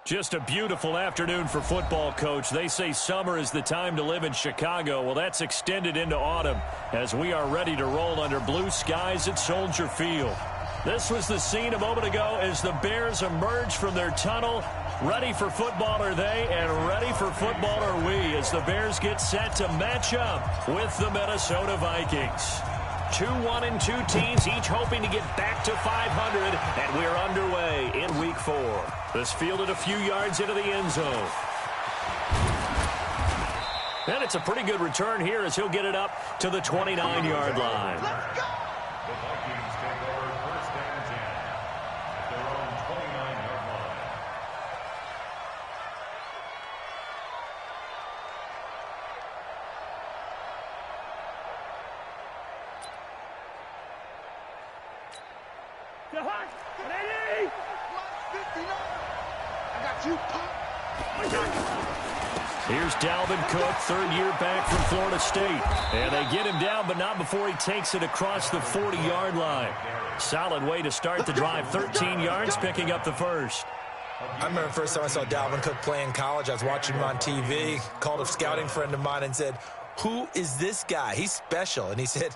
Just a beautiful afternoon for football, Coach. They say summer is the time to live in Chicago. Well, that's extended into autumn as we are ready to roll under blue skies at Soldier Field. This was the scene a moment ago as the Bears emerged from their tunnel. Ready for football are they, and ready for football are we as the Bears get set to match up with the Minnesota Vikings. 2-1-2 teams, each hoping to get back to 500, and we're underway in Week 4. This fielded a few yards into the end zone. And it's a pretty good return here as he'll get it up to the 29-yard line. Let's go! The Vikings take over first and 10 at their own 29-yard line. Ready? 59. I got you, Pop. Here's Dalvin Cook, third year back from Florida State. And they get him down, but not before he takes it across the 40-yard line. Solid way to start the drive, 13 yards, picking up the first. I remember the first time I saw Dalvin Cook play in college. I was watching him on TV, called a scouting friend of mine and said, "Who is this guy? He's special." And he said,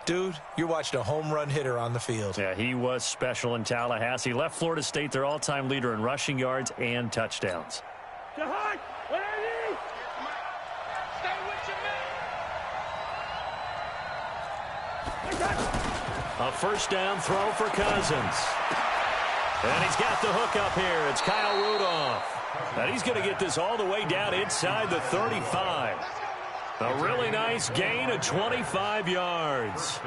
"Dude, you're watching a home run hitter on the field." Yeah, he was special in Tallahassee. Left Florida State their all-time leader in rushing yards and touchdowns. Ready? Stay with your man. A first down throw for Cousins. And he's got the hook up here. It's Kyle Rudolph. And he's going to get this all the way down inside the 35. A really nice gain of 25 yards.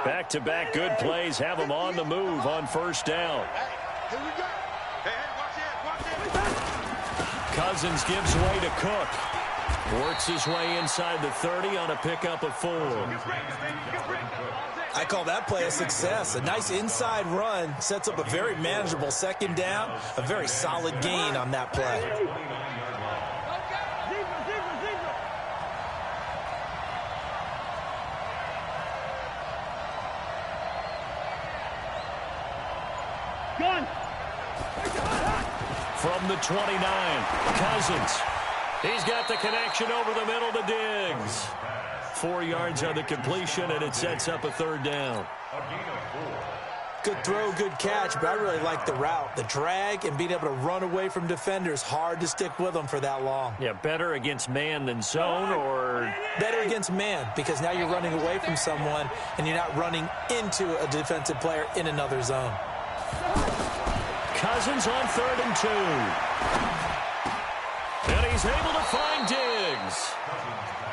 Back-to-back good plays have him on the move on first down. Hey, here we go. Hey, watch it. Cousins gives way to Cook. Works his way inside the 30 on a pickup of 4. I call that play a success. A nice inside run sets up a very manageable second down, a very solid gain on that play. From the 29, Cousins. He's got the connection over the middle to Diggs. 4 yards on the completion, and it sets up a third down. Good throw, good catch, but I really like the route. The drag and being able to run away from defenders, hard to stick with them for that long. Yeah, better against man than zone, or better against man, because now you're running away from someone and you're not running into a defensive player in another zone. Cousins on 3rd and 2. And he's able to find Diggs.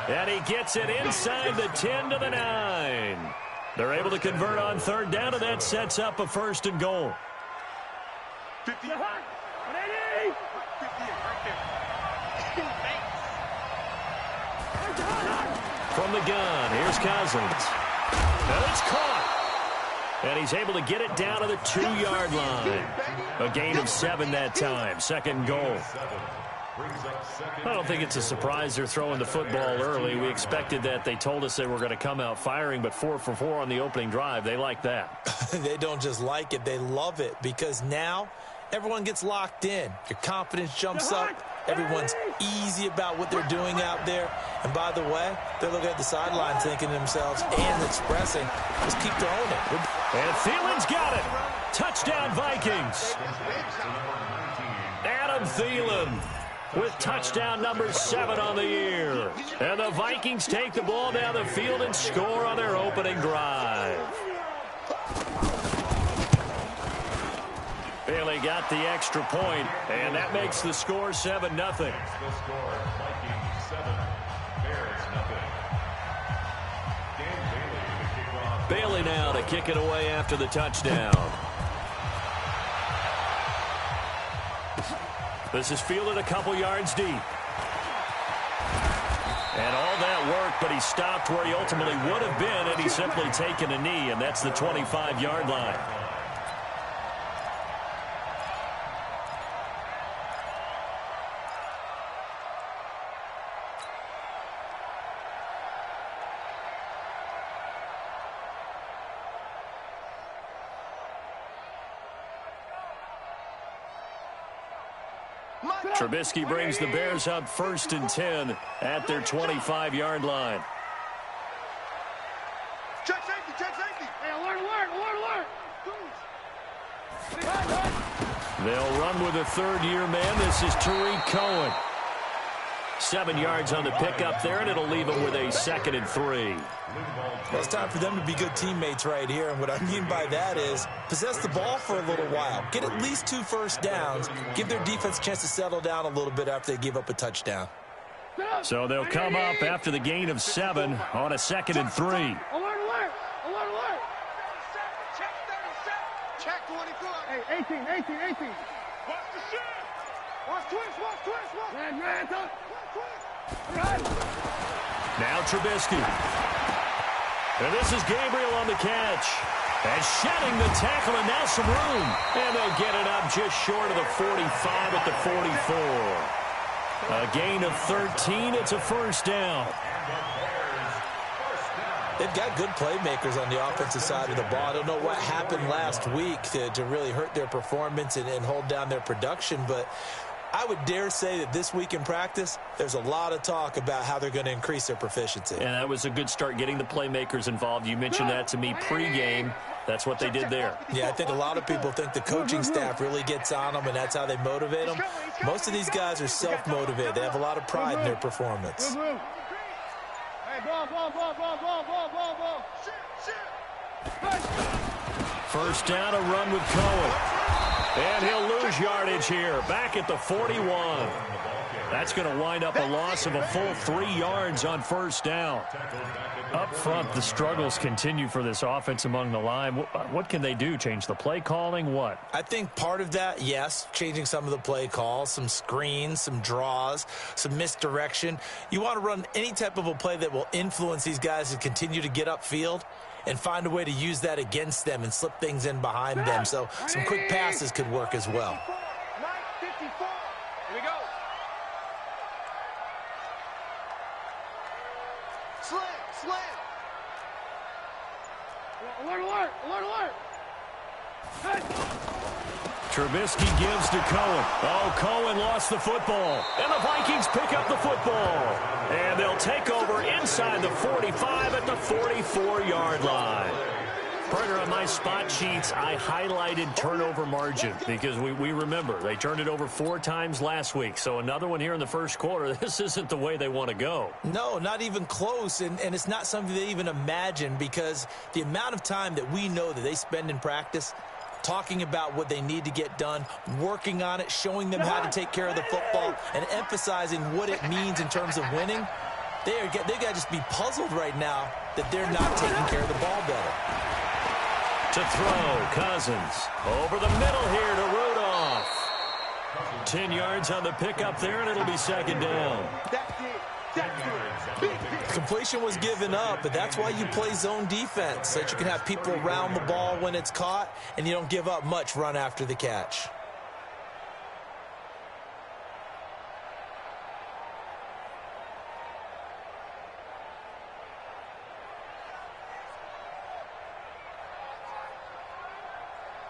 And he gets it inside the 10 to the 9. They're able to convert on 3rd down, and that sets up a 1st and goal. 50. Ready? 50 right there. From the gun, here's Cousins. And it's caught. And he's able to get it down to the 2-yard line. A gain of 7 that time. 2nd goal. I don't think it's a surprise they're throwing the football early. We expected that. They told us they were going to come out firing, but 4 for 4 on the opening drive. They like that. They don't just like it, they love it, because now everyone gets locked in. Your confidence jumps up. Everyone's easy about what they're doing out there. And by the way, they're looking at the sideline thinking to themselves and expressing, just keep throwing it. And Thielen's got it. Touchdown, Vikings. Adam Thielen with touchdown number 7 on the year. And the Vikings take the ball down the field and score on their opening drive. Bailey got the extra point, and that makes the score 7-0. Bailey now to kick it away after the touchdown. This is fielded a couple yards deep. And all that work, but he stopped where he ultimately would have been, and he's simply taken a knee, and that's the 25-yard line. Trubisky brings the Bears up 1st and 10 at their 25-yard line. Check safety, check safety. Hey, alert, alert, alert, alert. They'll run with a third-year man. This is Tariq Cohen. 7 yards on the pickup there, and it'll leave them with a 2nd and 3. Well, it's time for them to be good teammates right here, and what I mean by that is possess the ball for a little while. Get at least 2 first downs. Give their defense a chance to settle down a little bit after they give up a touchdown. So they'll come up after the gain of 7 on a 2nd and 3. Alert, alert, alert, alert. Check 37. Check 24. Hey, 18. Watch the shit. Watch twist, watch twist, watch. Man, watch twist. Now Trubisky. And this is Gabriel on the catch. And shedding the tackle, and now some room. And they'll get it up just short of the 45 at the 44. A gain of 13. It's a first down. They've got good playmakers on the offensive side of the ball. I don't know what happened last week to really hurt their performance and hold down their production, but I would dare say that this week in practice, there's a lot of talk about how they're going to increase their proficiency. And that was a good start, getting the playmakers involved. You mentioned that to me pregame. That's what they did there. Yeah, I think a lot of people think the coaching staff really gets on them, and that's how they motivate them. Most of these guys are self-motivated. They have a lot of pride in their performance. Hey, ball. First down, a run with Cohen. And he'll lose yardage here, back at the 41. That's going to wind up a loss of a full 3 yards on first down. Up front, the struggles continue for this offense among the line. What can they do? Change the play calling? What? I think part of that, yes, changing some of the play calls, some screens, some draws, some misdirection. You want to run any type of a play that will influence these guys to continue to get upfield and find a way to use that against them and slip things in behind them. So some quick passes could work as well. 9:54. Here we go. Slam. Alert. Hey. Trubisky gives to Cohen. Oh, Cohen lost the football. And the Vikings pick up the football. And they'll take over inside the 45 at the 44-yard line. Partner, on my spot sheets, I highlighted turnover margin because we remember they turned it over 4 times last week. So another one here in the first quarter. This isn't the way they want to go. No, not even close, and it's not something they even imagine because the amount of time that we know that they spend in practice talking about what they need to get done, working on it, showing them how to take care of the football, and emphasizing what it means in terms of winning, they got to just be puzzled right now that they're not taking care of the ball better. To throw, Cousins. Over the middle here to Rudolph. 10 yards on the pickup there, and it'll be second down. Completion was given up, but that's why you play zone defense, so that you can have people around the ball when it's caught, and you don't give up much run after the catch.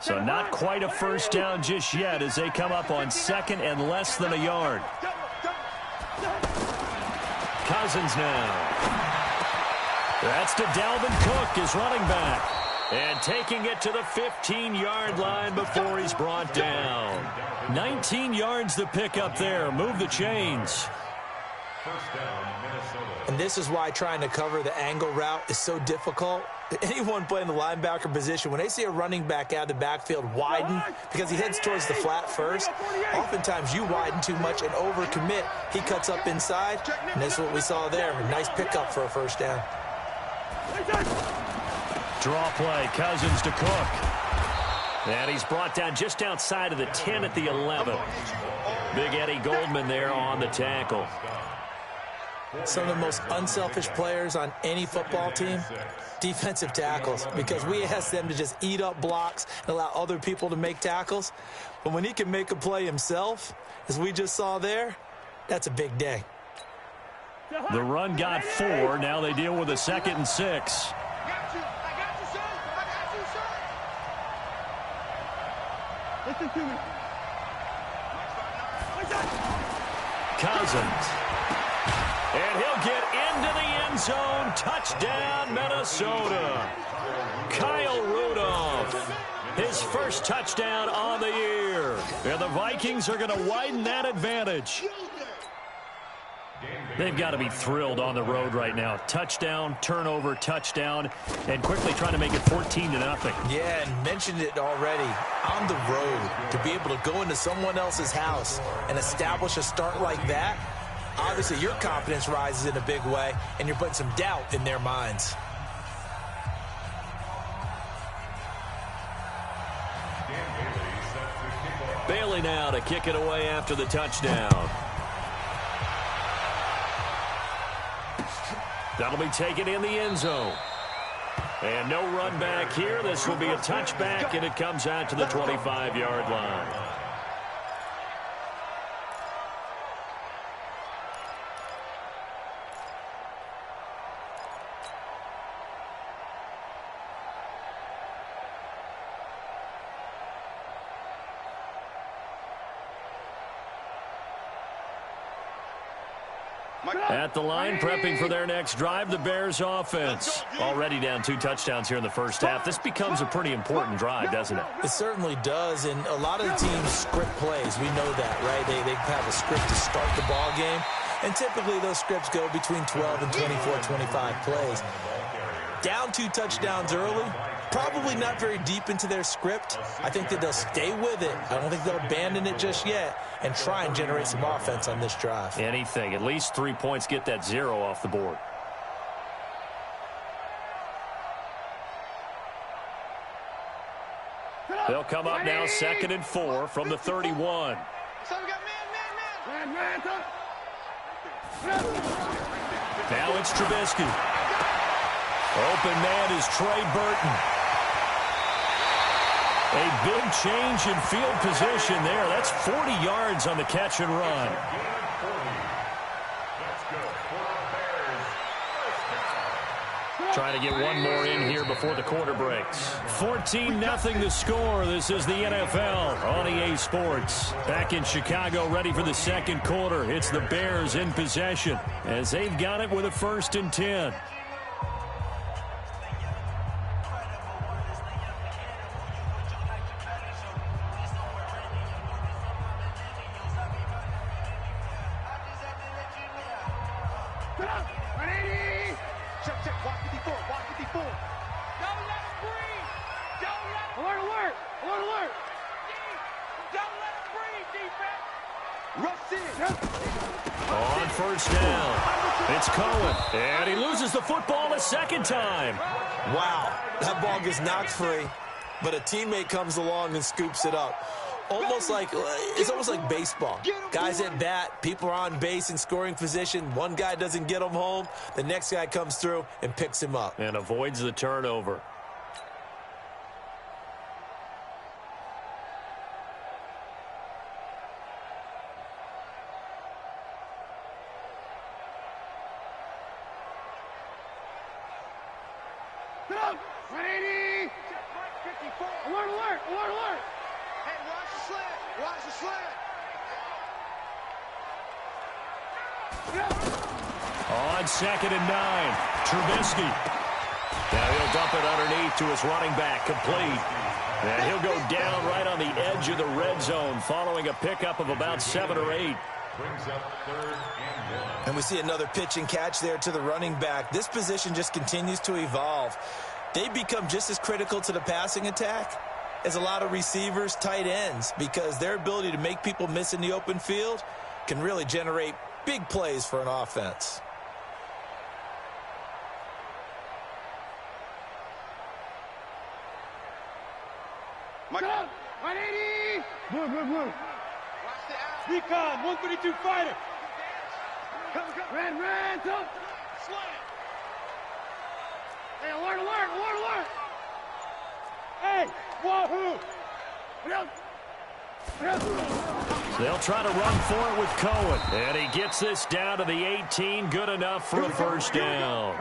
So not quite a first down just yet as they come up on second and less than a yard. Cousins now. That's to Dalvin Cook, his running back. And taking it to the 15-yard line before he's brought down. 19 yards the pick up there. Move the chains. First down, Minnesota. And this is why trying to cover the angle route is so difficult. Anyone playing the linebacker position, when they see a running back out of the backfield widen because he heads towards the flat first, oftentimes you widen too much and overcommit. He cuts up inside, and that's what we saw there. A nice pickup for a first down. Draw play, Cousins to Cook. And he's brought down just outside of the 10 at the 11. Big Eddie Goldman there on the tackle. Some of the most unselfish players on any football team, defensive tackles, because we ask them to just eat up blocks and allow other people to make tackles. But when he can make a play himself, as we just saw there, that's a big day. The run got 4. Now they deal with a 2nd and 6. I got you, son. Listen to me. Cousins. And he'll get into the end zone. Touchdown, Minnesota. Kyle Rudolph, his first touchdown on the year. And the Vikings are going to widen that advantage. They've got to be thrilled on the road right now. Touchdown, turnover, touchdown, and quickly trying to make it 14-0. Yeah, and mentioned it already. On the road, to be able to go into someone else's house and establish a start like that, obviously your confidence rises in a big way, and you're putting some doubt in their minds. Bailey now to kick it away after the touchdown. That'll be taken in the end zone. And no run back here. This will be a touchback, and it comes out to the 25-yard line. At the line, prepping for their next drive, the Bears offense. Already down 2 touchdowns here in the first half. This becomes a pretty important drive, doesn't it? It certainly does, and a lot of the teams script plays. We know that, right? They have a script to start the ball game, and typically those scripts go between 12 and 24, 25 plays. Down 2 touchdowns early, probably not very deep into their script. I think that they'll stay with it. I don't think they'll abandon it just yet and try and generate some offense on this drive. Anything. At least 3 points, get that 0 off the board. They'll come up now 2nd and 4 from the 31. Now it's Trubisky. Open man is Trey Burton. A big change in field position there. That's 40 yards on the catch and run. Trying to get one more in here before the quarter breaks. 14-0 the score. This is the NFL on EA Sports. Back in Chicago, ready for the second quarter. It's the Bears in possession as they've got it with a 1st and 10. On 1st down, it's Cohen, and he loses the football a 2nd time. Wow, that ball gets knocked free, but a teammate comes along and scoops it up. It's almost like baseball. Guys at bat, people are on base in scoring position. One guy doesn't get him home. The next guy comes through and picks him up. And avoids the turnover. Ready? 54. Alert, alert, alert, alert. Hey, watch the slant. Watch the slant. On 2nd and 9, Trubisky. Now he'll dump it underneath to his running back, complete. And he'll go down right on the edge of the red zone following a pickup of about 7 or 8. Brings up 3rd and 1. And we see another pitch and catch there to the running back. This position just continues to evolve. They become just as critical to the passing attack as a lot of receivers, tight ends, because their ability to make people miss in the open field can really generate big plays for an offense. Mike up. 180. Blue, blue, blue. Watch the out. Recon, 132 fighter. Come. Red, up. Slant. Hey, alert, alert, alert, alert. Hey, wahoo. They'll try to run for it with Cohen. And he gets this down to the 18. Good enough for a 1st down.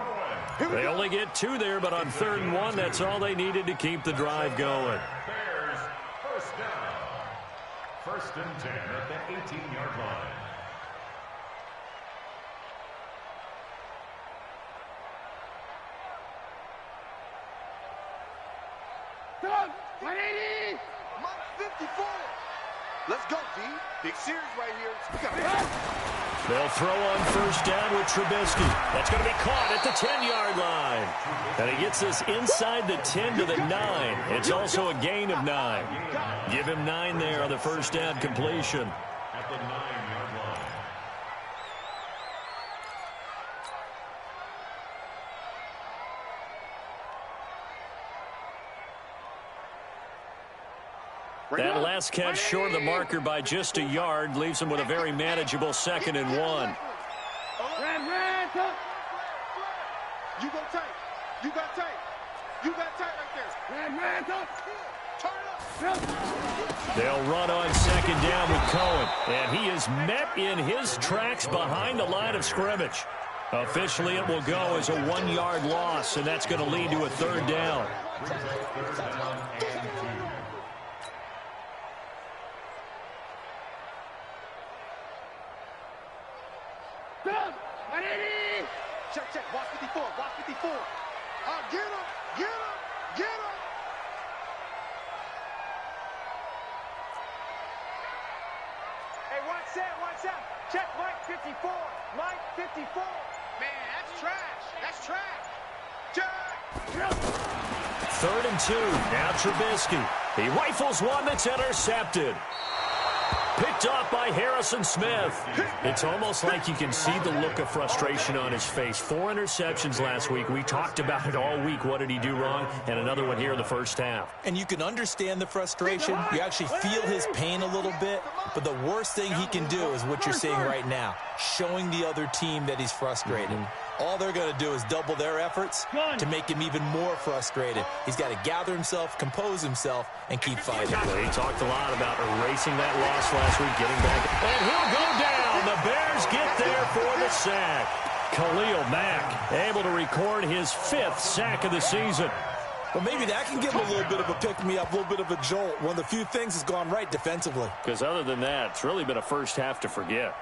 They only get 2 there, but on 3rd and 1, that's all they needed to keep the drive going. Bears, 1st down. First and 10 at the 18-yard line. Come on, 180! Mike 54. Let's go, D. Big series right here. We got They'll throw on first down with Trubisky. That's going to be caught at the 10-yard line. And he gets this inside the 10 to the 9. It's also a gain of 9. Give him 9 there on the first down completion. At the 9-yard line. That last catch short of the marker by just a yard leaves him with a very manageable 2nd and 1. Red, up! You go tight. You got tight. You got tight right there. Red, up! Turn up. They'll run on 2nd down with Cohen. And he is met in his tracks behind the line of scrimmage. Officially, it will go as a 1-yard loss, and that's going to lead to a 3rd down. Brings up 3rd down and 2. Check, check. Watch 54. Watch 54. Get him. Get him. Get him. Hey, watch that, watch that. Check Mike 54. Mike 54. Man, that's trash. That's trash. Check. 3rd and 2. Now Trubisky. He rifles one that's intercepted. Picked off by Harrison Smith. It's almost like you can see the look of frustration on his face. 4 interceptions last week. We talked about it all week. What did he do wrong? And another one here in the first half. And you can understand the frustration. You actually feel his pain a little bit. But the worst thing he can do is what you're seeing right now, showing the other team that he's frustrated. All they're going to do is double their efforts to make him even more frustrated. He's got to gather himself, compose himself, and keep fighting. Well, he talked a lot about erasing that loss last week, getting back. And he'll go down. The Bears get there for the sack. Khalil Mack able to record his 5th sack of the season. Well, maybe that can give him a little bit of a pick-me-up, a little bit of a jolt. One of the few things has gone right defensively. Because other than that, it's really been a first half to forget.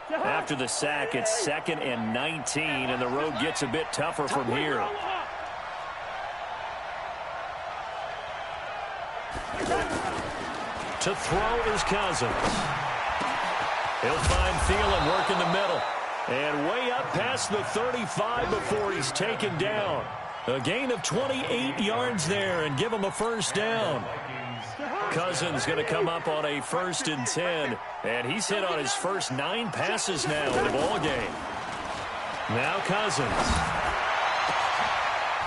After the sack, it's 2nd and 19, and the road gets a bit tougher from here. To throw is Cousins. He'll find Thielen work in the middle. And way up past the 35 before he's taken down. A gain of 28 yards there and give him a first down. Cousins going to come up on a 1st and 10. And he's hit on his first 9 passes now in the ball game. Now Cousins.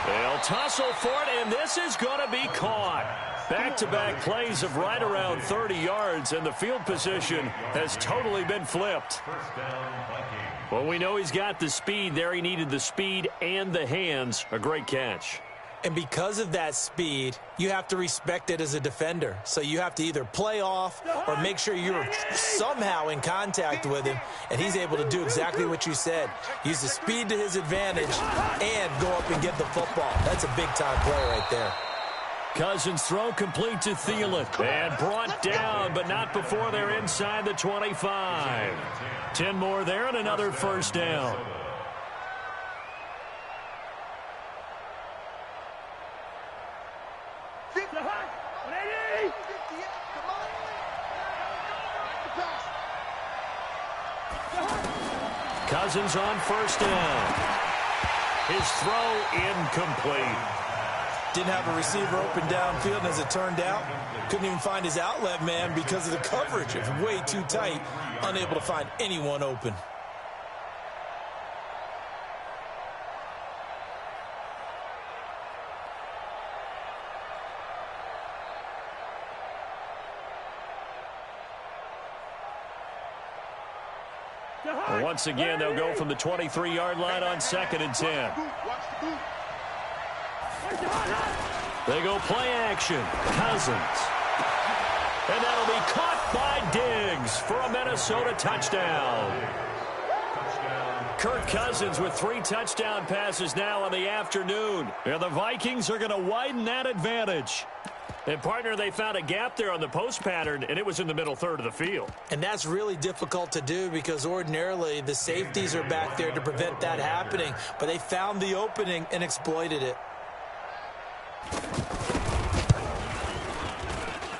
They'll tussle for it, and this is going to be caught. Back-to-back plays of right around 30 yards, and the field position has totally been flipped. Well, we know he's got the speed there. He needed the speed and the hands. A great catch. And because of that speed, you have to respect it as a defender. So you have to either play off or make sure you're somehow in contact with him. And he's able to do exactly what you said. Use the speed to his advantage and go up and get the football. That's a big-time play right there. Cousins' throw complete to Thielen. And brought down, but not before they're inside the 25. 10 more there and another first down. Cousins on first down. His throw incomplete. Didn't have a receiver open downfield, and as it turned out, couldn't even find his outlet man because of the coverage. It was way too tight, unable to find anyone open. Once again, they'll go from the 23-yard line on 2nd and 10. They go play action. Cousins. And that'll be caught by Diggs for a Minnesota touchdown. Kirk Cousins with 3 touchdown passes now on the afternoon. And the Vikings are going to widen that advantage. And, partner, they found a gap there on the post pattern, and it was in the middle third of the field. And that's really difficult to do because ordinarily the safeties are back there to prevent that happening. But they found the opening and exploited it.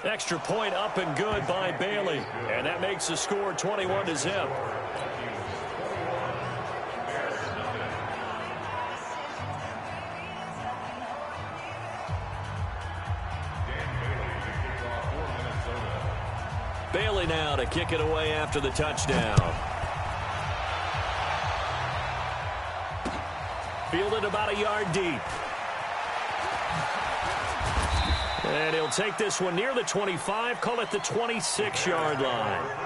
Extra point up and good by Bailey. And that makes the score 21-0. Bailey now to kick it away after the touchdown. Fielded about a yard deep. And he'll take this one near the 25, call it the 26-yard line.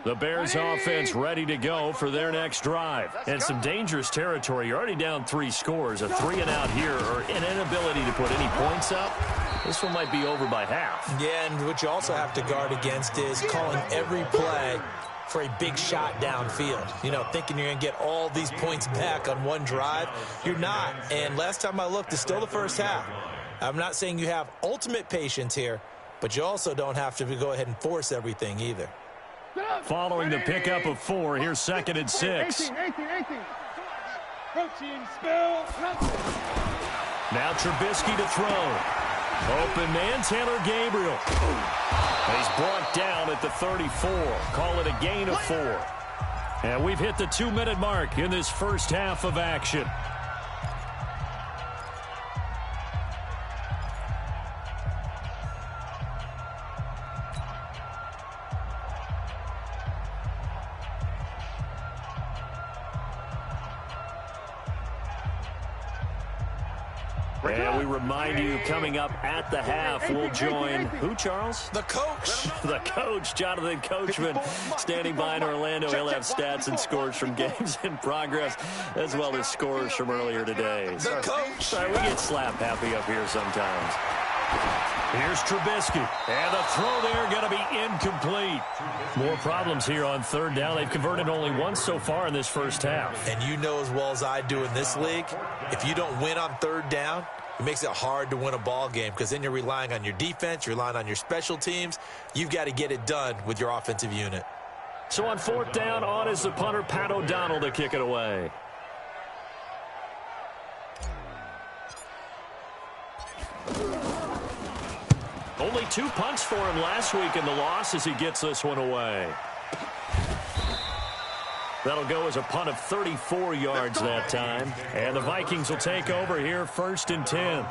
The Bears offense ready to go for their next drive. And some dangerous territory. You're already down 3 scores. A 3-and-out here or an inability to put any points up. This one might be over by half. Yeah, and what you also have to guard against is calling every play for a big shot downfield. You know, thinking you're going to get all these points back on one drive. You're not. And last time I looked, it's still the first half. I'm not saying you have ultimate patience here, but you also don't have to go ahead and force everything either. Following the pickup of 4, here's 2nd and 6. 18. Now Trubisky to throw. Open man, Taylor Gabriel. He's brought down at the 34. Call it a gain of 4. And we've hit the 2-minute mark in this first half of action. And we remind you, coming up at the half, we'll join who, Charles? The coach. The coach, Jonathan Coachman, standing by in Orlando. He'll have stats and scores from games in progress, as well as scores from earlier today. The coach. Sorry, we get slap happy up here sometimes. Here's Trubisky. And the throw there going to be incomplete. More problems here on 3rd down. They've converted only once so far in this first half. And you know as well as I do in this league, if you don't win on 3rd down, it makes it hard to win a ball game because then you're relying on your defense, you're relying on your special teams. You've got to get it done with your offensive unit. So on 4th down, on is the punter, Pat O'Donnell, to kick it away. Only 2 punts for him last week in the loss as he gets this one away. That'll go as a punt of 34 yards that time. And the Vikings will take over here 1st and 10.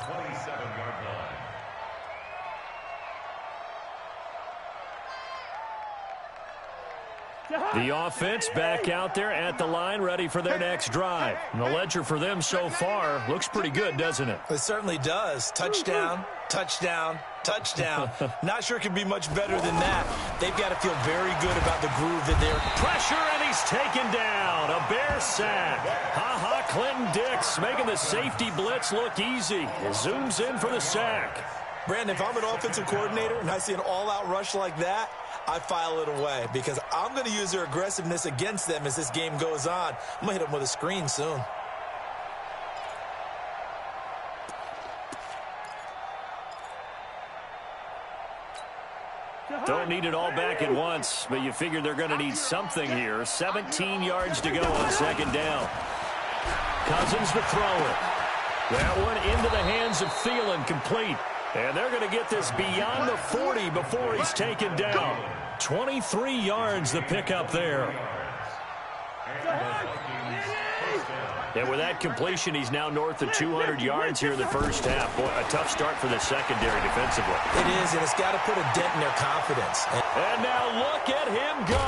The offense back out there at the line, ready for their next drive. And the ledger for them so far looks pretty good, doesn't it? It certainly does. Touchdown, touchdown, touchdown. Not sure it can be much better than that. They've got to feel very good about the groove that they're. Pressure, and he's taken down. A Bear sack. Ha-ha, Clinton Dix making the safety blitz look easy. He zooms in for the sack. Brandon, if I'm an offensive coordinator and I see an all-out rush like that, I file it away because I'm going to use their aggressiveness against them as this game goes on. I'm going to hit them with a screen soon. Don't need it all back at once, but you figure they're going to need something here. 17 yards to go on 2nd down. Cousins to throw it. That one into the hands of Thielen, complete. And they're going to get this beyond the 40 before he's taken down. 23 yards the pickup there. And with that completion, he's now north of 200 yards here in the first half. Boy, a tough start for the secondary defensively. It is, and it's got to put a dent in their confidence. And now look at him go.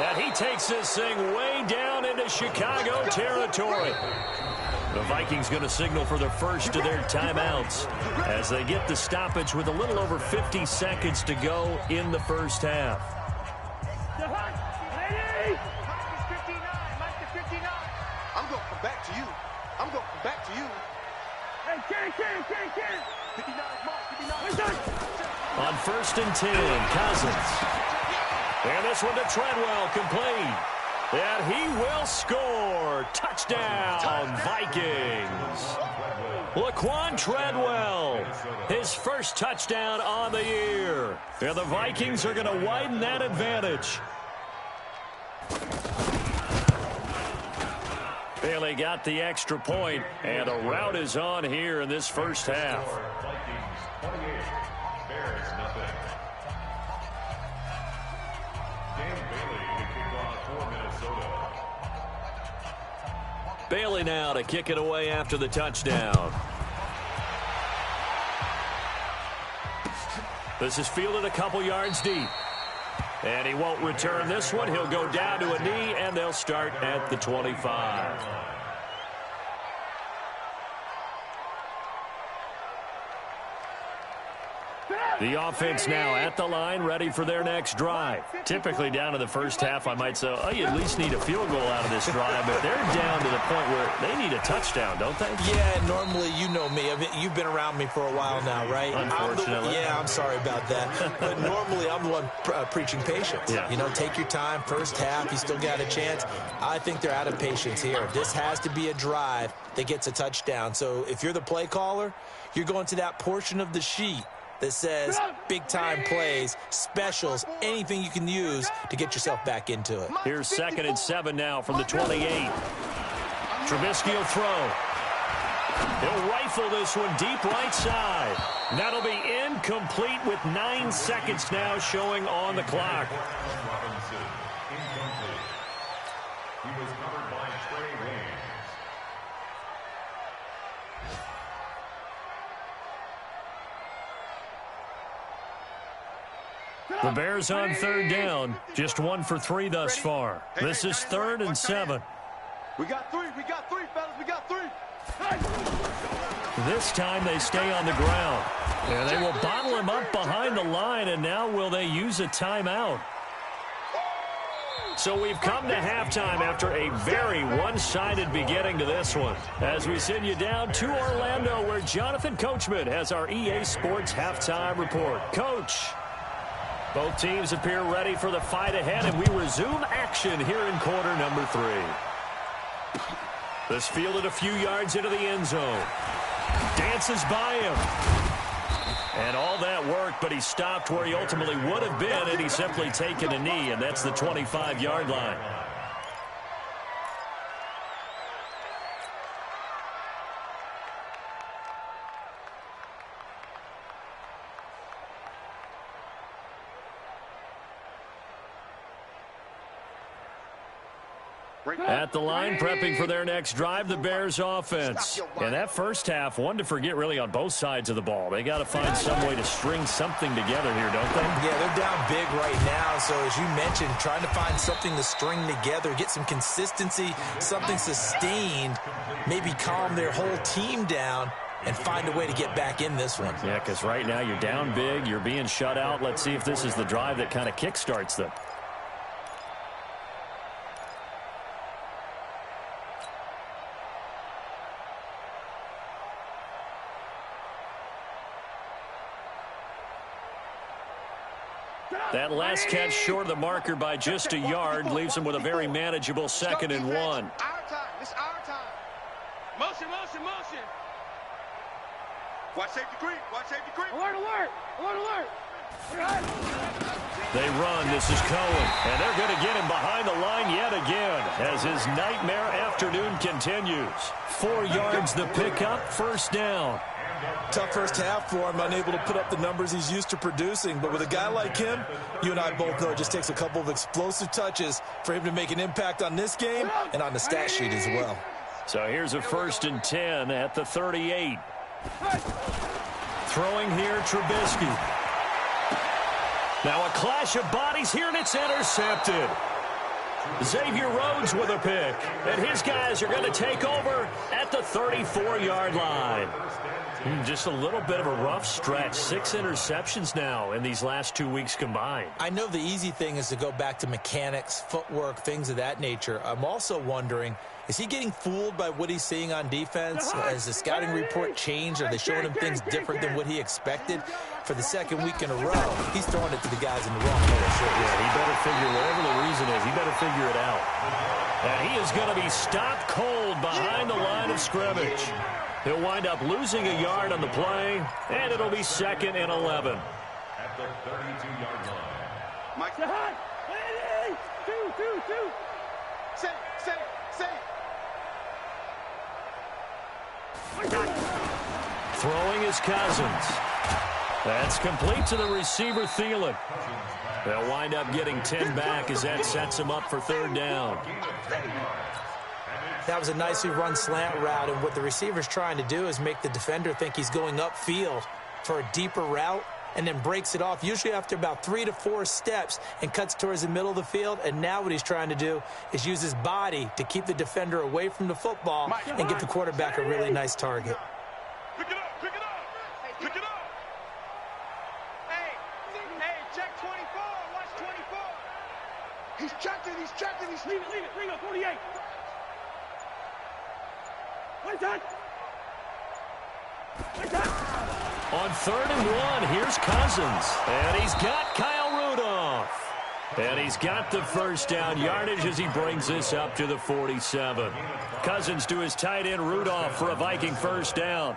And he takes this thing way down into Chicago territory. The Vikings going to signal for the first of their timeouts as they get the stoppage with a little over 50 seconds to go in the first half. I'm going to come back to you. I'm going to come back to you. Hey, Ken. 59 mark, 59. On 1st and 10, Cousins. And this one to Treadwell, complete. And he will score. Touchdown, Vikings. Laquan Treadwell, his first touchdown on the year. And the Vikings are going to widen that advantage. Bailey got the extra point, and a rout is on here in this first half. Vikings 28, Bears nothing. Dan Bailey to kick off for Minnesota. Bailey now to kick it away after the touchdown. This is fielded a couple yards deep. And he won't return this one. He'll go down to a knee, and they'll start at the 25. The offense now at the line, ready for their next drive. Typically down to the first half, I might say, oh, you at least need a field goal out of this drive, but they're down to the point where they need a touchdown, don't they? Yeah, normally, you know me. You've been around me for a while now, right? Unfortunately. I'm sorry about that. But normally, I'm the one preaching patience. Yeah. You know, take your time. First half, you still got a chance. I think they're out of patience here. This has to be a drive that gets a touchdown. So if you're the play caller, you're going to that portion of the sheet that says big-time plays, specials, anything you can use to get yourself back into it. Here's 2nd and 7 now from the 28. Trubisky will throw. He'll rifle this one deep right side. That'll be incomplete with 9 seconds now showing on the clock. Robinson, incomplete. He was covered by Trey Waynes. The Bears on 3rd down. Just 1 for 3 thus far. This is 3rd and 7. We got three, fellas, we got 3. This time they stay on the ground. And they will bottle him up behind the line, and now will they use a timeout? So we've come to halftime after a very one-sided beginning to this one. As we send you down to Orlando, where Jonathan Coachman has our EA Sports Halftime Report. Coach. Both teams appear ready for the fight ahead, and we resume action here in quarter number 3. This fielded a few yards into the end zone. Dances by him. And all that work, but he stopped where he ultimately would have been had he simply taken a knee, and that's the 25-yard line. At the line, prepping for their next drive, the Bears offense. And that first half, one to forget really on both sides of the ball. They got to find some way to string something together here, don't they? Yeah, they're down big right now. So as you mentioned, trying to find something to string together, get some consistency, something sustained, maybe calm their whole team down and find a way to get back in this one. Yeah, because right now you're down big, you're being shut out. Let's see if this is the drive that kind of kickstarts them. That last catch short of the marker by just a yard leaves him with a very manageable 2nd and 1. Our time. It's our time. Motion. Watch safety creep. Alert. They run. This is Cohen. And they're going to get him behind the line yet again as his nightmare afternoon continues. 4 yards the pickup, 1st down. Tough first half for him, unable to put up the numbers he's used to producing. But with a guy like him, you and I both know it just takes a couple of explosive touches for him to make an impact on this game and on the stat sheet as well. So here's a 1st and 10 at the 38. Throwing here, Trubisky. Now a clash of bodies here, and it's intercepted. Xavier Rhodes with a pick. And his guys are going to take over at the 34-yard line. Just a little bit of a rough stretch. 6 interceptions now in these last 2 weeks combined. I know the easy thing is to go back to mechanics, footwork, things of that nature. I'm also wondering, is he getting fooled by what he's seeing on defense? Has the scouting report changed? Are they showing him things different than what he expected? For the second week in a row, he's throwing it to the guys in the wrong place. Yeah, he better figure, whatever the reason is, he better figure it out. And he is going to be stopped cold behind the line of scrimmage. He'll wind up losing a yard on the play, and it'll be 2nd and 11. At the 32-yard line. Mike, the hot. Two. Say. Throwing is Cousins. That's complete to the receiver, Thielen. They'll wind up getting 10 back as that sets him up for 3rd down. That was a nicely run slant route, and what the receiver's trying to do is make the defender think he's going upfield for a deeper route and then breaks it off, usually after about 3 to 4 steps, and cuts towards the middle of the field. And now what he's trying to do is use his body to keep the defender away from the football and give the quarterback a really nice target. Pick it up. Hey, check 24. Watch 24. He's checking. Leave it. Bring up 48. One touch. On 3rd and 1, here's Cousins. And he's got Kyle Rudolph. And he's got the first down yardage as he brings this up to the 47. Cousins to his tight end Rudolph for a Viking first down.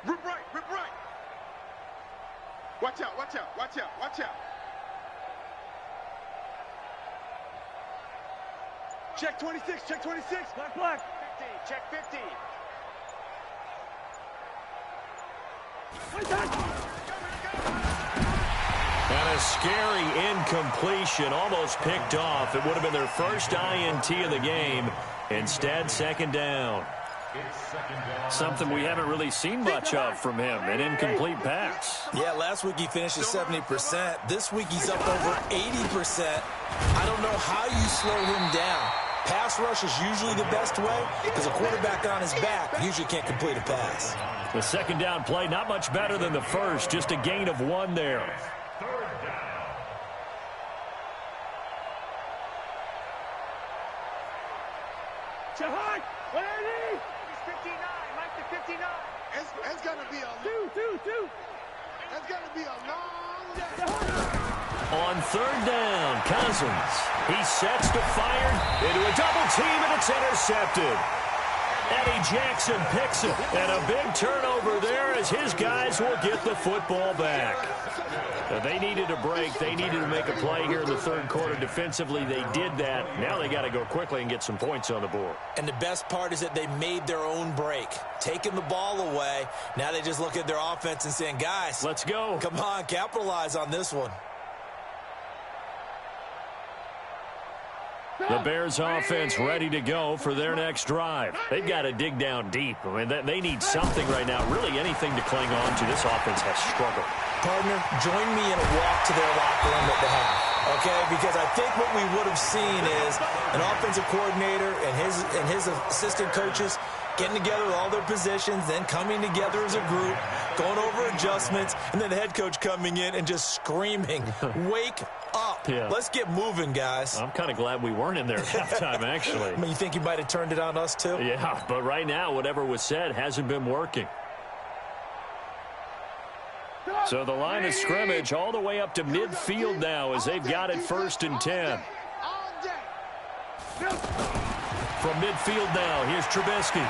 Rip right. Watch out. Check 26. Black. 50. Check 50. And a scary incompletion, almost picked off. It would have been their first INT of the game. Instead, 2nd down. Something we haven't really seen much of from him, an incomplete pass. Yeah, last week he finished at 70%. This week he's up over 80%. I don't know how you slow him down. Pass rush is usually the best way because a quarterback on his back usually can't complete a pass. The 2nd down play, not much better than the first, just a gain of 1 there. Shahad, what are they? He's 59. Mike the 59. It's gonna be a two. That's gonna be a long day. On 3rd down, Cousins. He sets to fire into a double team, and it's intercepted. Eddie Jackson picks it, and a big turnover there as his guys will get the football back. They needed a break. They needed to make a play here in the 3rd quarter. Defensively, they did that. Now they got to go quickly and get some points on the board. And the best part is that they made their own break, taking the ball away. Now they just look at their offense and saying, guys, let's go. Come on, capitalize on this one. The Bears offense ready to go for their next drive. They've got to dig down deep. I mean, they need something right now, really anything to cling on to. This offense has struggled. Partner, join me in a walk to their locker room at the half, okay? Because I think what we would have seen is an offensive coordinator and his assistant coaches getting together with all their positions, then coming together as a group, going over adjustments, and then the head coach coming in and just screaming, wake up. Yeah. Let's get moving, guys. I'm kind of glad we weren't in there at halftime, actually. I mean, you think you might have turned it on us, too? Yeah, but right now, whatever was said hasn't been working. So the line of scrimmage all the way up to midfield now as they've got it 1st and 10. From midfield now, here's Trubisky.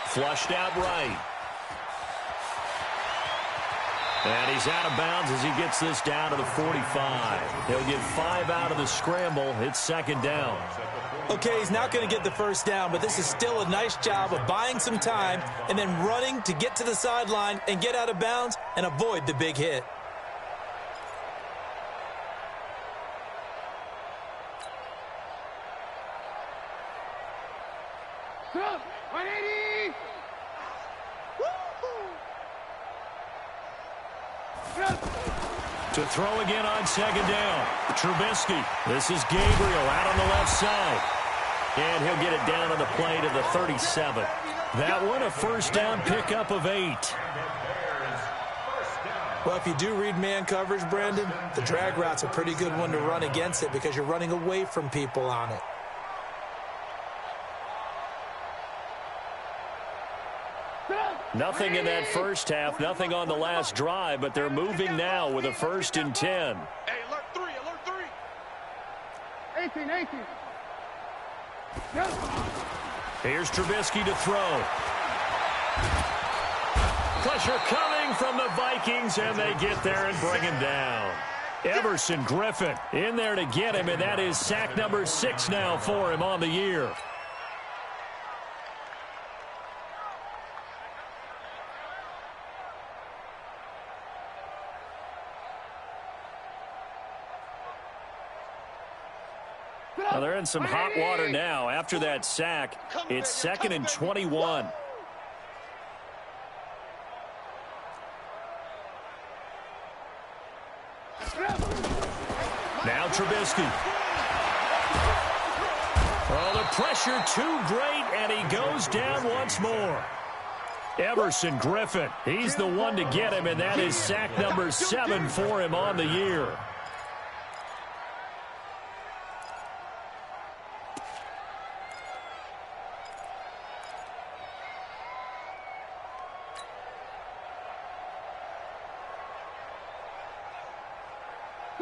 Flushed out right. And he's out of bounds as he gets this down to the 45. He'll get 5 out of the scramble. It's 2nd down. Okay, he's not going to get the first down, but this is still a nice job of buying some time and then running to get to the sideline and get out of bounds and avoid the big hit. 180. To throw again on second down. Trubisky. This is Gabriel out on the left side. And he'll get it down on the play to the 37. That one a first down pickup of 8. Well, if you do read man coverage, Brandon, the drag route's a pretty good one to run against it because you're running away from people on it. Nothing in that first half, nothing on the last drive, but they're moving now with a 1st and 10. Hey, alert 3, alert 3. 18. Here's Trubisky to throw. Pressure coming from the Vikings, and they get there and bring him down. Everson Griffin in there to get him, and that is sack number 6 now for him on the year. Well, they're in some hot water now. After that sack, it's 2nd and 21. Now Trubisky. Oh, the pressure too great, and he goes down once more. Everson Griffin, he's the one to get him, and that is sack number 7 for him on the year.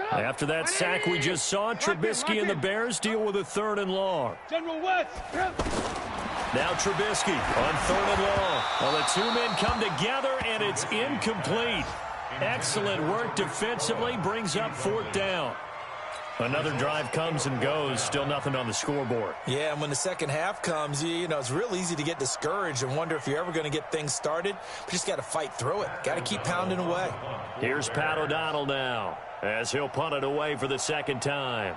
After that sack we just saw, Trubisky and the Bears deal with a 3rd and long. General West. Now Trubisky on 3rd and long. Well, the two men come together, and it's incomplete. Excellent work defensively, brings up 4th down. Another drive comes and goes, still nothing on the scoreboard. Yeah, and when the second half comes, you know, it's real easy to get discouraged and wonder if you're ever going to get things started. But you just got to fight through it. Got to keep pounding away. Here's Pat O'Donnell now, as he'll punt it away for the 2nd time.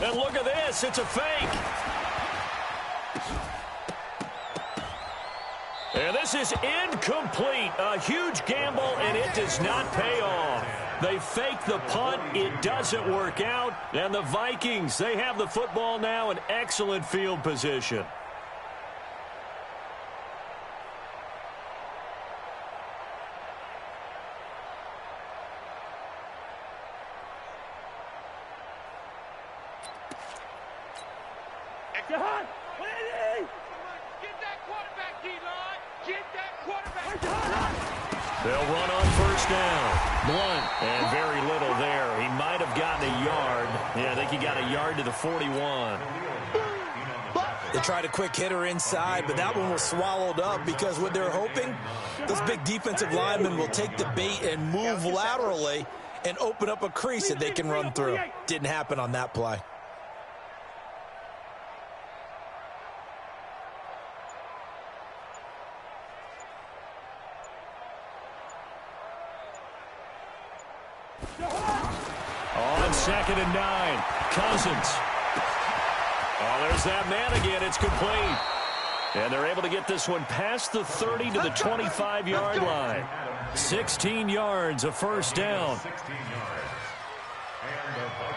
And look at this, it's a fake. And this is incomplete. A huge gamble, and it does not pay off. They fake the punt. It doesn't work out. And the Vikings, they have the football now in excellent field position. They'll run on 1st down. Blunt, and very little there. He might have gotten a yard. Yeah, I think he got a yard to the 41. They tried a quick hitter inside, but that one was swallowed up because what they're hoping, those big defensive linemen will take the bait and move laterally and open up a crease that they can run through. Didn't happen on that play. On 2nd and 9, Cousins. Oh, there's that man again. It's complete. And they're able to get this one past the 30 to the 25-yard line. 16 yards, a 1st down.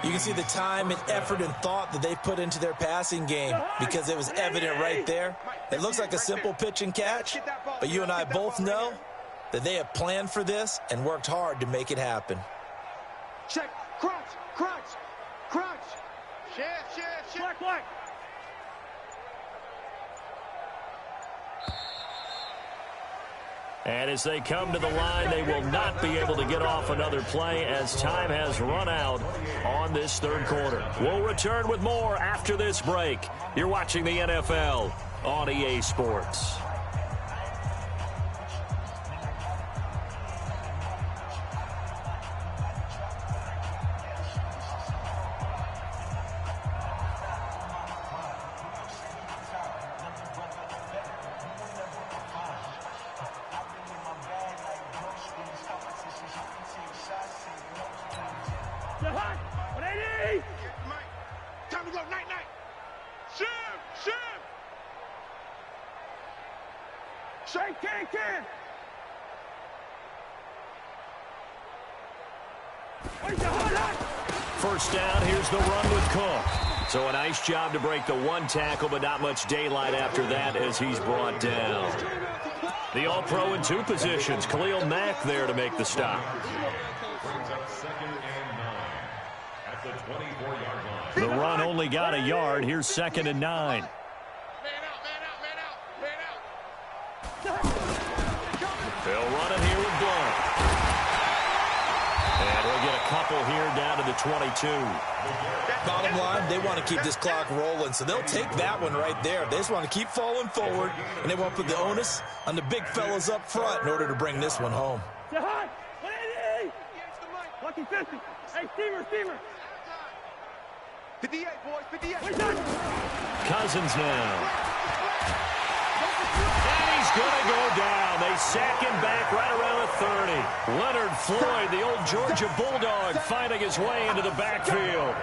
You can see the time and effort and thought that they put into their passing game because it was evident right there. It looks like a simple pitch and catch, but you and I both know that they have planned for this and worked hard to make it happen. Check. Crunch. Shift. Black. And as they come to the line, they will not be able to get off another play as time has run out on this 3rd quarter. We'll return with more after this break. You're watching the NFL on EA Sports. Time to go, night. Shake, can. First down, here's the run with Cook. So a nice job to break the one tackle, but not much daylight after that as he's brought down. The All-Pro in two positions. Khalil Mack there to make the stop. Brings up 2nd and 9 at the 24-yard line. The run only got a yard. Here's 2nd and 9. They'll run it here with Blunt. And we'll get a couple here down to the 22. Bottom line, they want to keep this clock rolling, so they'll take that one right there. They just want to keep falling forward, and they want to put the onus on the big fellas up front in order to bring this one home. Lucky 50. Hey, steamer. 58, boys, 58. Cousins now. And he's going to go down. They sack him back right around the 30. Leonard Floyd, the old Georgia Bulldog, finding his way into the backfield.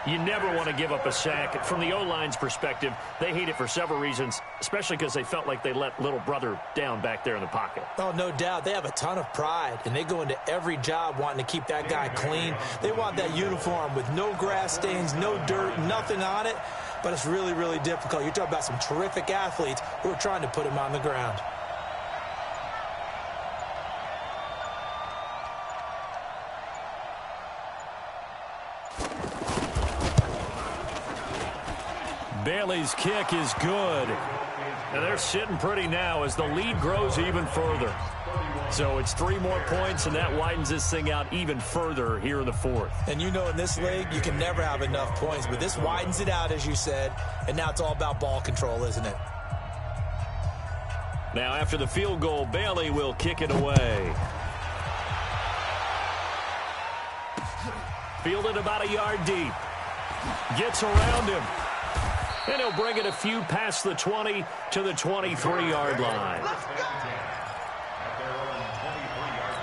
You never want to give up a sack. From the O-line's perspective, they hate it for several reasons, especially because they felt like they let little brother down back there in the pocket. Oh, no doubt. They have a ton of pride, and they go into every job wanting to keep that guy clean. They want that uniform with no grass stains, no dirt, nothing on it. But it's really, really difficult. You're talking about some terrific athletes who are trying to put him on the ground. Bailey's kick is good. And they're sitting pretty now as the lead grows even further. So it's 3 more points, and that widens this thing out even further here in the 4th. And you know in this league, you can never have enough points, but this widens it out, as you said, and now it's all about ball control, isn't it? Now after the field goal, Bailey will kick it away. Fielded about a yard deep. Gets around him. And he'll bring it a few past the 20 to the 23-yard line. At their own 23-yard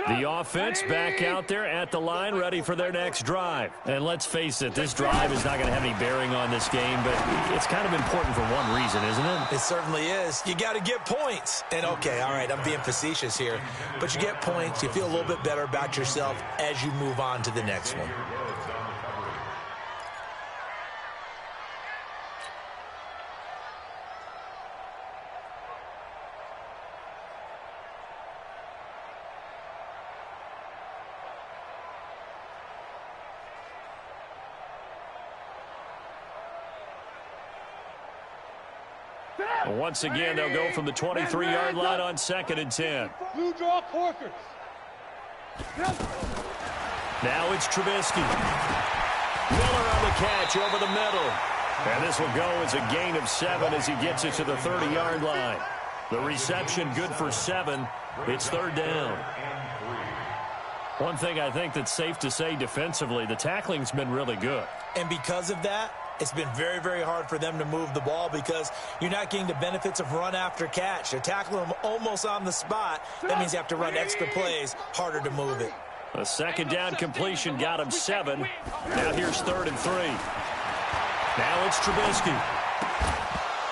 line. The offense back out there at the line, ready for their next drive. And let's face it, this drive is not going to have any bearing on this game, but it's kind of important for one reason, isn't it? It certainly is. You got to get points. And, okay, all right, I'm being facetious here. But you get points, you feel a little bit better about yourself as you move on to the next one. Once again, they'll go from the 23-yard line on 2nd and 10. Blue draw Corker. Now it's Trubisky. Miller on the catch over the middle. And this will go as a gain of 7 as he gets it to the 30-yard line. The reception good for 7. It's 3rd down. One thing I think that's safe to say defensively, the tackling's been really good. And because of that, it's been very, very hard for them to move the ball because you're not getting the benefits of run after catch. They're tackling them almost on the spot. That means you have to run extra plays, harder to move it. A 2nd down completion got him 7. Now here's 3rd and 3. Now it's Trubisky.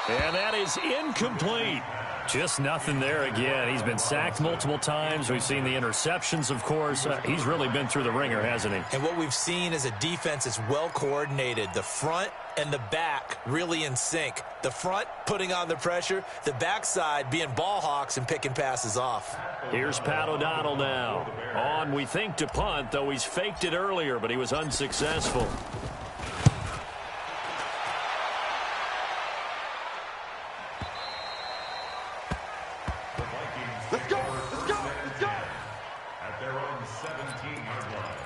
And that is incomplete. Just nothing there again. He's been sacked multiple times. We've seen the interceptions, of course. He's really been through the ringer, hasn't he? And what we've seen is a defense that's well coordinated. The front and the back really in sync. The front putting on the pressure. The backside being ball hawks and picking passes off. Here's Pat O'Donnell now. On, we think, to punt, though he's faked it earlier, but he was unsuccessful. Let's go. At their own 17-yard line.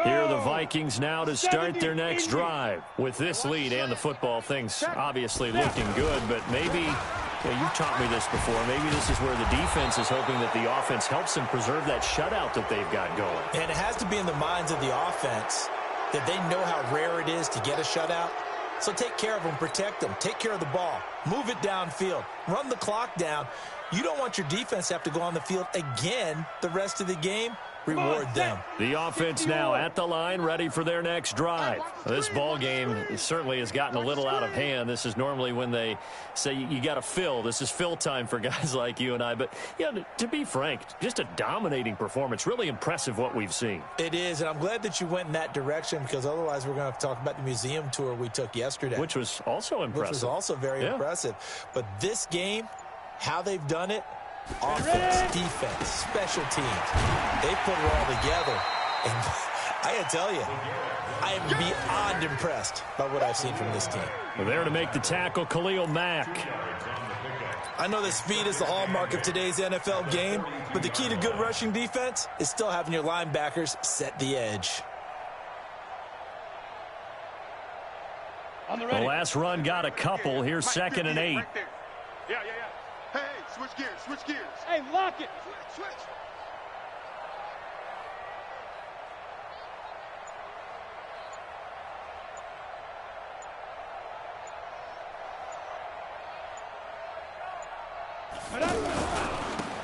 Here are the Vikings now to start their next drive. With this lead and the football, things obviously looking good, but maybe, you've taught me this before, maybe this is where the defense is hoping that the offense helps them preserve that shutout that they've got going. And it has to be in the minds of the offense that they know how rare it is to get a shutout. So take care of them, protect them, take care of the ball, move it downfield, run the clock down. You don't want your defense to have to go on the field again the rest of the game. Reward them. The offense now at the line, ready for their next drive. This ball game certainly has gotten a little out of hand. This is normally when they say you got to fill. This is fill time for guys like you and I. But, to be frank, just a dominating performance. Really impressive what we've seen. It is, and I'm glad that you went in that direction because otherwise we're going to have to talk about the museum tour we took yesterday. Which was also impressive. Which was also very impressive. But this game, how they've done it, offense, defense, special teams, they put it all together. And I gotta tell you, I am beyond impressed by what I've seen from this team. We're there to make the tackle, Khalil Mack. I know that speed is the hallmark of today's NFL game, but the key to good rushing defense is still having your linebackers set the edge. The last run got a couple. Here's 2nd and 8. Yeah. Hey, switch gears. Hey, lock it. Switch.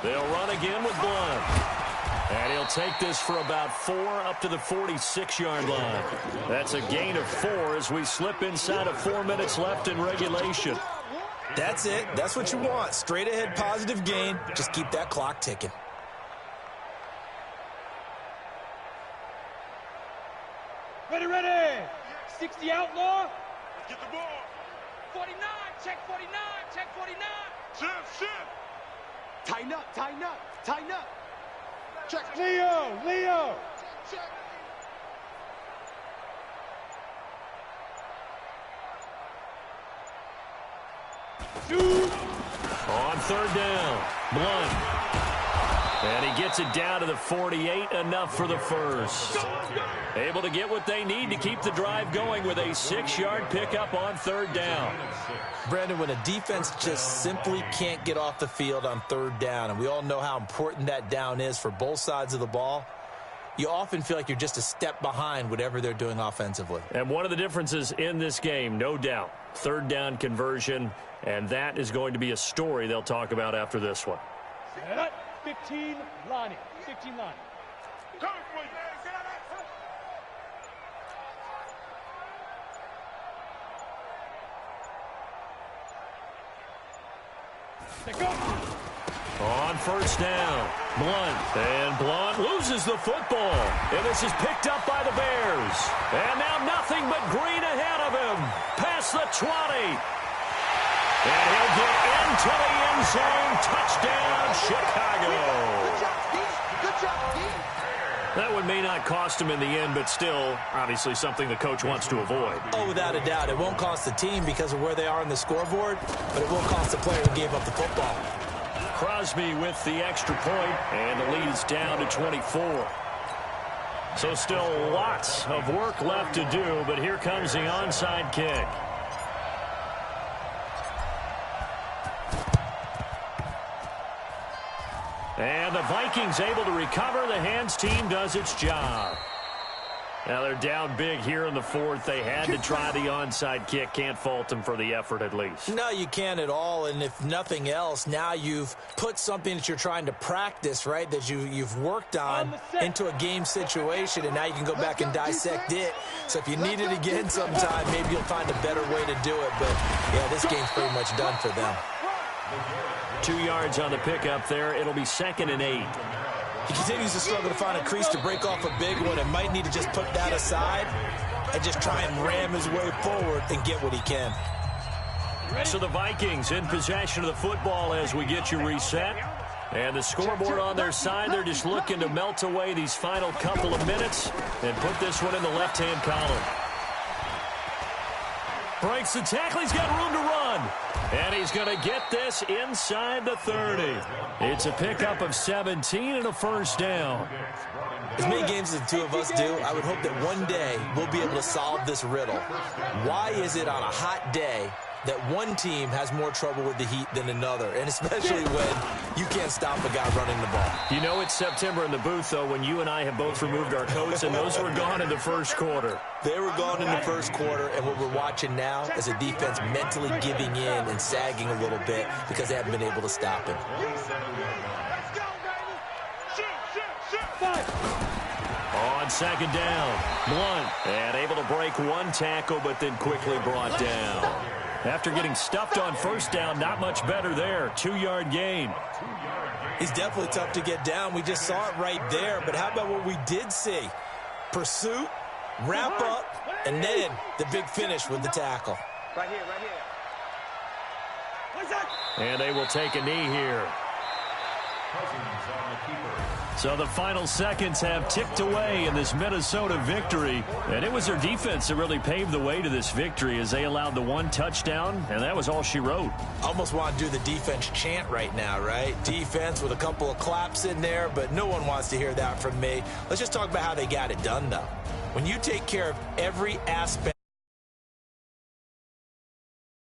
They'll run again with Blunt. And he'll take this for about 4 up to the 46-yard line. That's a gain of 4 as we slip inside of 4 minutes left in regulation. That's it. That's what you want. Straight ahead positive gain. Just keep that clock ticking. Ready. 60 outlaw. Get the ball. 49. Check 49. Shift. Tighten up. Check. Leo. Check. Shoot. On 3rd down, Blunt. And he gets it down to the 48, enough for the first. Able to get what they need to keep the drive going with a 6-yard pickup on 3rd down. Brandon, when a defense just simply can't get off the field on 3rd down, and we all know how important that down is for both sides of the ball, you often feel like you're just a step behind whatever they're doing offensively. And one of the differences in this game, no doubt, 3rd down conversion, and that is going to be a story they'll talk about after this one. 15 Lonnie. Come for you. On 1st down, Blunt. And Blunt loses the football. And this is picked up by the Bears. And now nothing but green ahead of him. Past the 20. And he'll get into the end zone. Touchdown, Chicago. Good job, D. That one may not cost him in the end, but still, obviously something the coach wants to avoid. Oh, without a doubt. It won't cost the team because of where they are on the scoreboard, but it will cost the player who gave up the football. Crosby with the extra point, and the lead is down to 24. So still lots of work left to do, but here comes the onside kick. And the Vikings able to recover. The hands team does its job. Now they're down big here in the 4th. They had to try the onside kick. Can't fault them for the effort at least. No, you can't at all. And if nothing else, now you've put something that you're trying to practice, right, that you've worked on into a game situation, and now you can go back and dissect it. So if you need it again sometime, maybe you'll find a better way to do it. But, yeah, this game's pretty much done for them. 2 yards on the pickup there. It'll be 2nd and 8. He continues to struggle to find a crease to break off a big one and might need to just put that aside and just try and ram his way forward and get what he can. So the Vikings in possession of the football as we get you reset. And the scoreboard on their side, they're just looking to melt away these final couple of minutes and put this one in the left-hand column. Breaks the tackle. He's got room to run. And he's going to get this inside the 30. It's a pickup of 17 and a first down. As many games as the two of us do, I would hope that one day we'll be able to solve this riddle. Why is it on a hot day that one team has more trouble with the heat than another, and especially when you can't stop a guy running the ball? You know it's September in the booth, though, when you and I have both removed our coats, and those were gone in the first quarter. They were gone in the first quarter, and what we're watching now is a defense mentally giving in and sagging a little bit because they haven't been able to stop him. On second down, Blunt, and able to break one tackle, but then quickly brought down. After getting stuffed on first down, not much better there. 2-yard gain. He's definitely tough to get down. We just saw it right there. But how about what we did see? Pursuit, wrap up, and then the big finish with the tackle. Right here, right here. What's that? And they will take a knee here. So the final seconds have ticked away in this Minnesota victory. And it was their defense that really paved the way to this victory as they allowed the one touchdown, and that was all she wrote. Almost want to do the defense chant right now, right? Defense with a couple of claps in there, but no one wants to hear that from me. Let's just talk about how they got it done, though. When you take care of every aspect